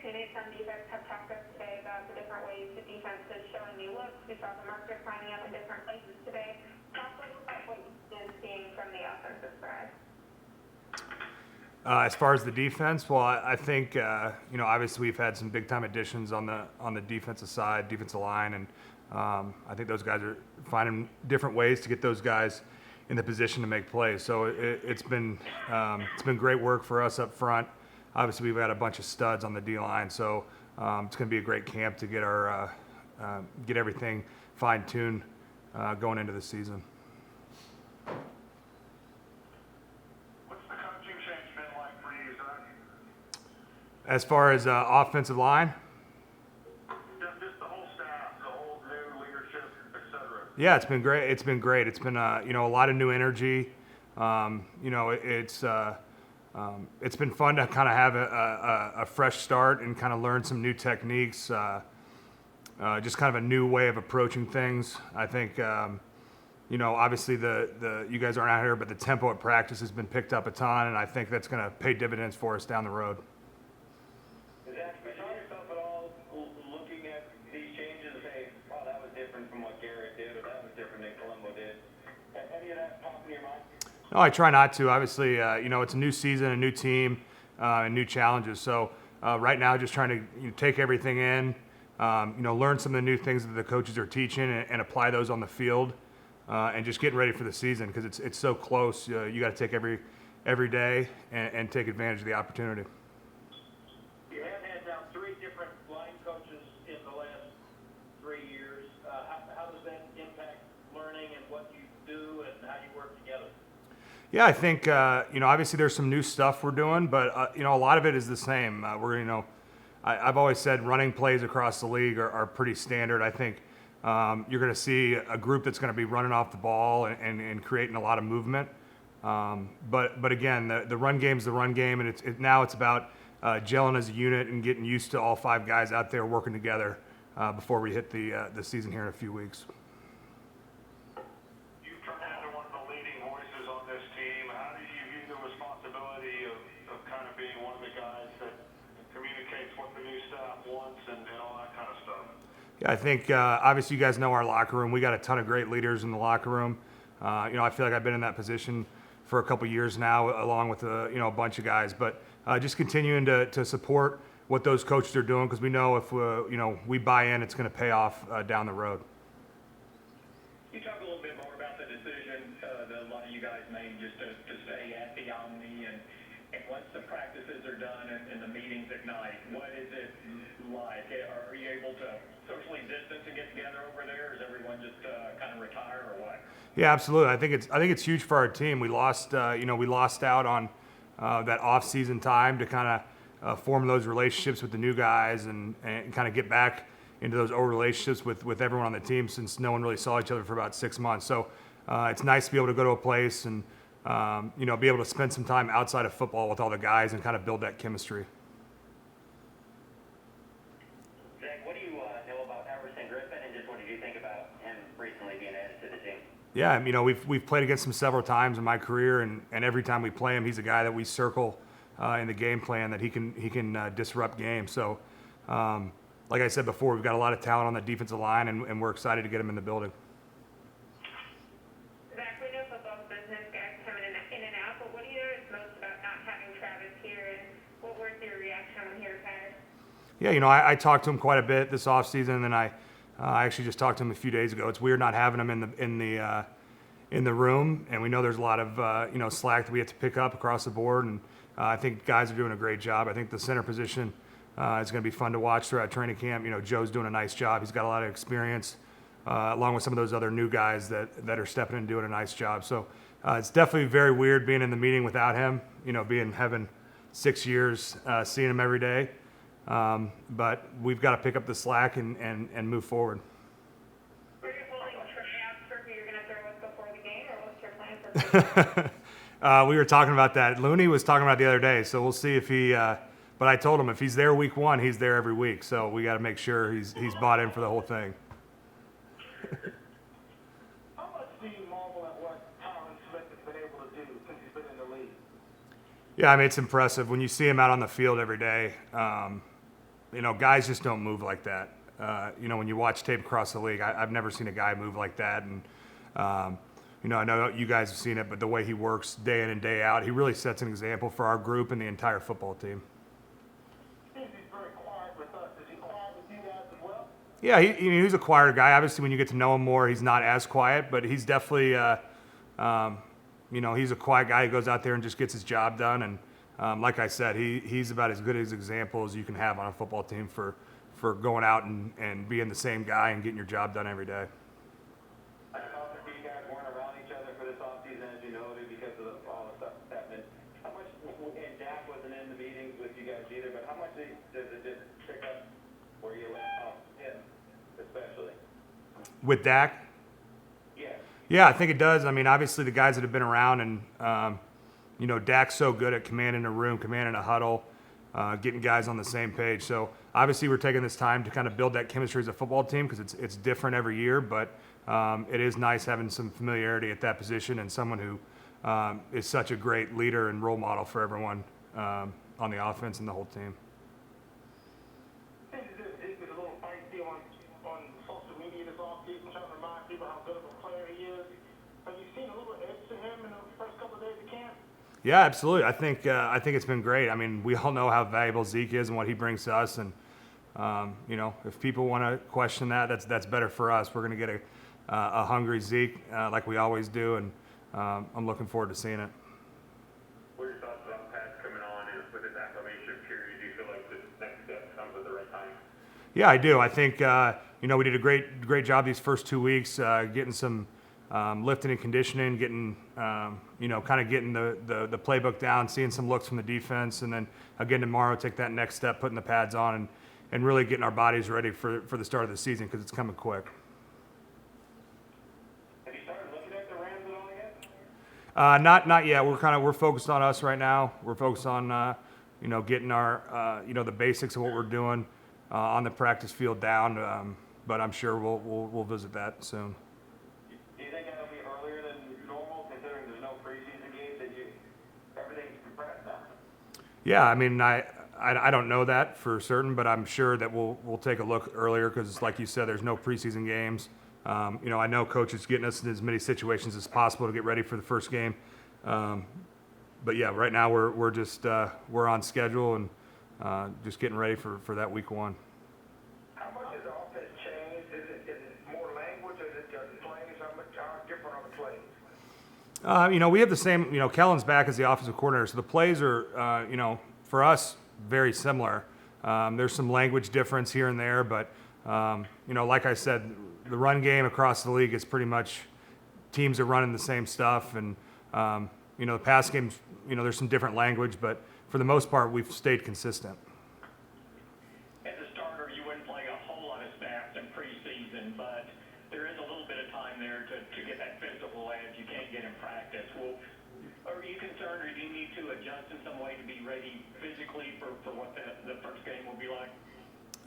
teammates on defense have talked to us today about the different ways the defense is showing new looks. We saw the markers lining up in different places today. Talk a little about what you've been seeing from the offensive side. As far as the defense, well, I think obviously we've had some big time additions on the defensive side, defensive line, and I think those guys are finding different ways to get those guys in the position to make plays. So it's been great work for us up front. Obviously, we've got a bunch of studs on the D line, so it's going to be a great camp to get our get everything fine tuned going into the season. As far as offensive line? Just the whole staff, the whole new leadership, etc. Yeah, it's been great. It's been great. It's been a lot of new energy. It's been fun to kind of have a fresh start and kind of learn some new techniques. Just kind of a new way of approaching things. I think obviously the you guys aren't out here, but the tempo at practice has been picked up a ton, and I think that's going to pay dividends for us down the road. Zack, you saw yourself at all looking at these changes and saying, "Oh, that was different from what Garrett did, or that was different than Colombo did"? Any of that pop in your mind? No, I try not to. Obviously, it's a new season, a new team, and new challenges. So right now, just trying to take everything in, learn some of the new things that the coaches are teaching and apply those on the field, and just getting ready for the season because it's so close. You got to take every day and take advantage of the opportunity. You have had now 3 different line coaches in the last 3 years. How does that impact learning and what you do and how you work together? Yeah, I think obviously there's some new stuff we're doing, but a lot of it is the same. I've always said running plays across the league are pretty standard. I think you're going to see a group that's going to be running off the ball and creating a lot of movement. But again, the run game is the run game, and now it's about gelling as a unit and getting used to all 5 guys out there working together before we hit the season here in a few weeks. You've turned into one of the leading voices on this team. How do you view the responsibility of kind of being one of the guys that communicates what the new staff wants and all that kind of stuff? Yeah, I think obviously you guys know our locker room. We got a ton of great leaders in the locker room. I feel like I've been in that position for a couple years now, along with a bunch of guys. But just continuing to support what those coaches are doing because we know if we buy in, it's going to pay off down the road. You talk a little bit more about the decision that a lot of you guys made just to stay at the Omni, and once the practices are done and the meetings at night, what is it like? Are you able to socially distance and get together over there, or is everyone just kind of retire, or what? Yeah, absolutely. I think it's huge for our team. We lost out on that off-season time to kind of form those relationships with the new guys and kind of get back into those old relationships with everyone on the team since no one really saw each other for about 6 months. So it's nice to be able to go to a place and be able to spend some time outside of football with all the guys and kind of build that chemistry. Zack, what do you know about Everson Griffin, and just what did you think about him recently being added to the team? Yeah, we've played against him several times in my career, and every time we play him, he's a guy that we circle in the game plan that he can disrupt games. So, like I said before, we've got a lot of talent on the defensive line, and we're excited to get him in the building. Zack, we know football's business, guys coming in and out, but what do you notice most about not having Travis here, and what was your reaction when he retired? Yeah, I talked to him quite a bit this offseason, and then I actually just talked to him a few days ago. It's weird not having him in the room, and we know there's a lot of slack that we have to pick up across the board, and I think guys are doing a great job. I think the center position is going to be fun to watch throughout training camp. Joe's doing a nice job. He's got a lot of experience, along with some of those other new guys that are stepping in and doing a nice job. So it's definitely very weird being in the meeting without him. Having 6 years, seeing him every day. But we've got to pick up the slack and move forward. Were you holding tryouts for who you're going to throw with before the game, or what's your plan for We were talking about that. Looney was talking about it the other day, so we'll see if he. But I told him if he's there week 1, he's there every week. So we got to make sure he's bought in for the whole thing. How much do you marvel at what Tyron Smith has been able to do since he's been in the league? Yeah, it's impressive when you see him out on the field every day. guys just don't move like that. When you watch tape across the league, I've never seen a guy move like that. And, I know you guys have seen it, but the way he works day in and day out, he really sets an example for our group and the entire football team. He's very quiet with us. Is he quiet with you guys as well? Yeah, he's a quieter guy. Obviously, when you get to know him more, he's not as quiet, but he's definitely, he's a quiet guy. He goes out there and just gets his job done. And like I said, he's about as good as example as you can have on a football team for going out and being the same guy and getting your job done every day. I thought that you guys weren't around each other for this offseason, as you noted, because of all the stuff that's happening. How much, and Dak wasn't in the meetings with you guys either, but how much does it just pick up where you left off him, especially? With Dak? Yeah. Yeah, I think it does. I mean, obviously the guys that have been around and, Dak's so good at commanding a room, commanding a huddle, getting guys on the same page. So obviously we're taking this time to kind of build that chemistry as a football team because it's different every year, but it is nice having some familiarity at that position and someone who is such a great leader and role model for everyone on the offense and the whole team. This is a little feisty on social media this offseason, trying to remind people how good of a player he is. Have you seen a little edge to him in the first couple of days of camp? Yeah, absolutely. I think it's been great. I mean, we all know how valuable Zeke is and what he brings to us, and if people want to question that, that's better for us. We're going to get a hungry Zeke like we always do, and I'm looking forward to seeing it. What are your thoughts about Pat coming on with his acclimation period? Do you feel like this next step comes at the right time? Yeah, I do. I think we did a great job these first 2 weeks, getting some lifting and conditioning, getting kind of getting the playbook down, seeing some looks from the defense, and then again tomorrow take that next step, putting the pads on, and really getting our bodies ready for the start of the season because it's coming quick. Have you started looking at the Rams at all yet? Not yet. We're focused on us right now. We're focused on getting our the basics of what we're doing on the practice field down. But I'm sure we'll visit that soon. Do you think that'll be earlier than normal, considering there's no preseason games and everything's compressed now? Yeah, I mean I don't know that for certain, but I'm sure that we'll take a look earlier because, like you said, there's no preseason games. I know Coach is getting us in as many situations as possible to get ready for the first game. But yeah, right now we're just we're on schedule and just getting ready for that week one. How much has the offense changed? Is it more language? Is it just plays? How different are the plays? We have the same. Kellen's back as the offensive coordinator, so the plays are for us very similar. There's some language difference here and there, but like I said, the run game across the league is pretty much teams are running the same stuff, and the pass games, there's some different language, but for the most part, we've stayed consistent. As a starter, you wouldn't play a whole lot of snaps in preseason, but there is a little bit of time there to get that physical edge you can't get in practice. Well, are you concerned, or do you need to adjust in some way to be ready physically for what the first game will be like?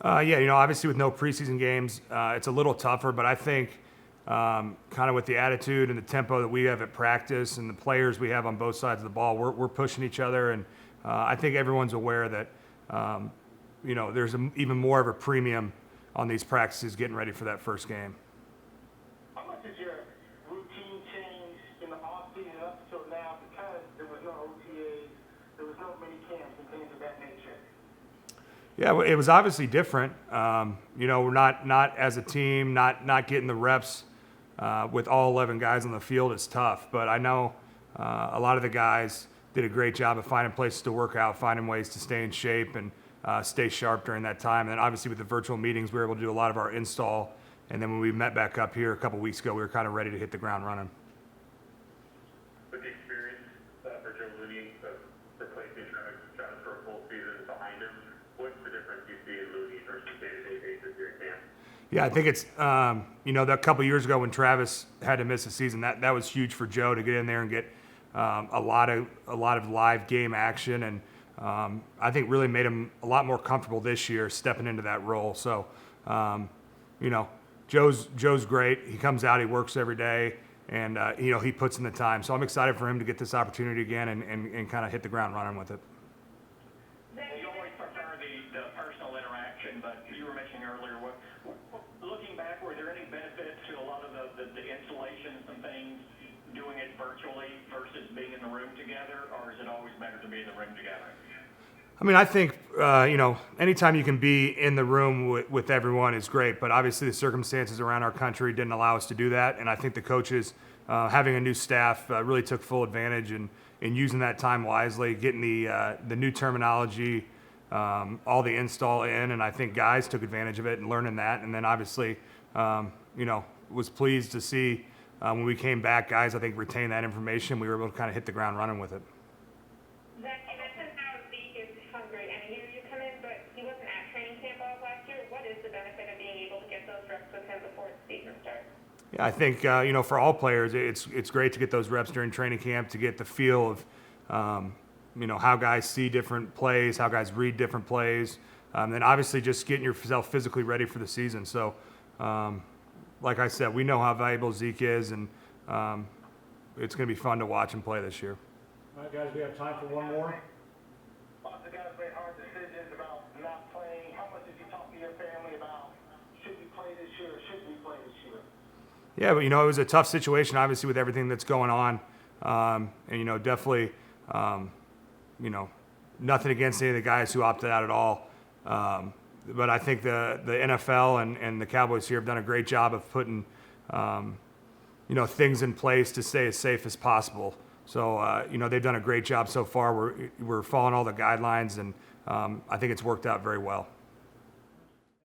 Obviously with no preseason games, it's a little tougher, but I think kind of with the attitude and the tempo that we have at practice and the players we have on both sides of the ball, we're pushing each other, and I think everyone's aware that there's even more of a premium on these practices getting ready for that first game. How much has your routine changed in the offseason up until now because there was no OTAs, there was no mini camps and things of that nature? Yeah, well, it was obviously different. We're not as a team, not getting the reps with all 11 guys on the field is tough. But I know a lot of the guys did a great job of finding places to work out, finding ways to stay in shape and stay sharp during that time. And then obviously with the virtual meetings, we were able to do a lot of our install. And then when we met back up here a couple weeks ago, we were kind of ready to hit the ground running. With the experience for Joe Looney of replacing Travis for a full season behind him, what's the difference you see in Looney versus day-to-day basis here at camp? Yeah, I think it's, that couple years ago when Travis had to miss a season, that was huge for Joe to get in there and get a lot of live game action, and I think really made him a lot more comfortable this year stepping into that role. So, Joe's great. He comes out, he works every day, and he puts in the time. So I'm excited for him to get this opportunity again and kind of hit the ground running with it. You always prefer the personal interaction question, but you were mentioning earlier, looking back, were there any benefits to a lot of the installations and things, doing it virtually versus being in the room together, or is it always better to be in the room together? I mean, I think, anytime you can be in the room with everyone is great, but obviously the circumstances around our country didn't allow us to do that. And I think the coaches, having a new staff, really took full advantage in using that time wisely, getting the new terminology, all the install in. And I think guys took advantage of it and learning that. And then obviously, was pleased to see when we came back, guys, I think retained that information. We were able to kind of hit the ground running with it. Zack, you mentioned how Zeke is hungry, and he knew you come in, but he wasn't at training camp all last year. What is the benefit of being able to get those reps with him before the season starts? Yeah, I think for all players, it's great to get those reps during training camp to get the feel of how guys see different plays, how guys read different plays, then obviously just getting yourself physically ready for the season. So, like I said, we know how valuable Zeke is, and it's going to be fun to watch him play this year. All right, guys, we have time for one more. Lots of guys made hard decisions about not playing. How much did you talk to your family about, should we play this year or should we play this year? Yeah, but it was a tough situation, obviously, with everything that's going on, and definitely, nothing against any of the guys who opted out at all. But I think the NFL and the Cowboys here have done a great job of putting, things in place to stay as safe as possible. So, they've done a great job so far. We're following all the guidelines, and I think it's worked out very well.